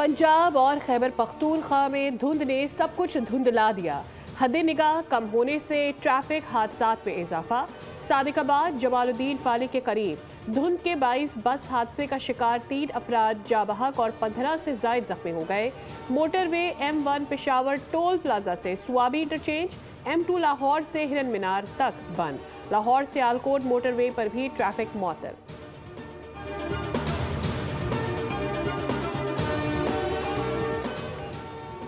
पंजाब और खैबर पख्तूनख्वा में धुंध ने सब कुछ धुंधला दिया। हद निगाह कम होने से ट्रैफिक हादसात में इजाफा। सादिकाबाद जमालुद्दीन फाली के करीब धुंध के 22 बस हादसे का शिकार 3 अफराद जाँ बहक और 15 से जायद जख्मी हो गए। Motorway M1 Peshawar toll plaza से सुआबी इंटरचेंज, M2 लाहौर से हिरन मीनार तक बंद। लाहौर से आलकोट मोटरवे पर भी ट्रैफिक मुअत्तल।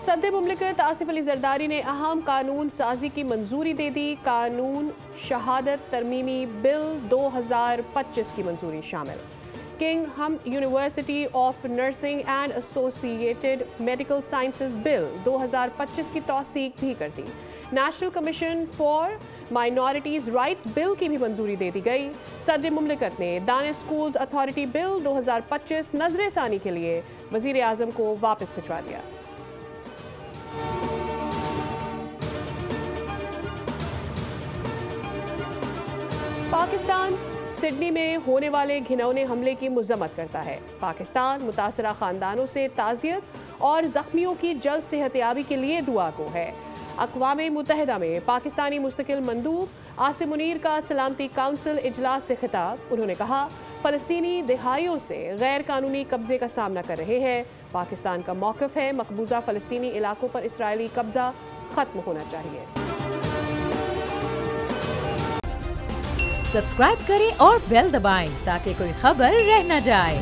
सदर मुमलिकत आसिफ अली जरदारी ने अहम कानून साजी की मंजूरी दे दी। कानून शहादत तरमीमी बिल 2025 की मंजूरी शामिल। King Hamad university of nursing and associated medical sciences bill 2025 की तौसीक भी कर दी। National commission for minorities rights bill की भी मंजूरी दे दी गई। सदर मुमलिकत ने दानिश स्कूल्स अथॉरिटी बिल 2025 नजर सानी के लिए वजीर आजम को वापस भिजवा दिया। पाकिस्तान सिडनी में होने वाले घिनौने हमले की मजम्मत करता है। पाकिस्तान मुतासरा खानदानों से ताज़ियत और जख्मियों की जल्द सेहतयाबी के लिए दुआ गो है। अक़वाम मुत्तहिदा में पाकिस्तानी मुस्तकिल मंदूब आसिम मुनीर का सलामती काउंसिल इजलास से खिताब। उन्होंने कहा, फ़लस्तीनी दिहाइयों से गैर कानूनी कब्जे का सामना कर रहे हैं। पाकिस्तान का मौक़िफ़ है, मकबूजा फ़लस्तीनी इलाकों पर इसराइली कब्जा ख़त्म होना चाहिए। सब्सक्राइब करें और बेल दबाएं ताकि कोई खबर रह न जाए।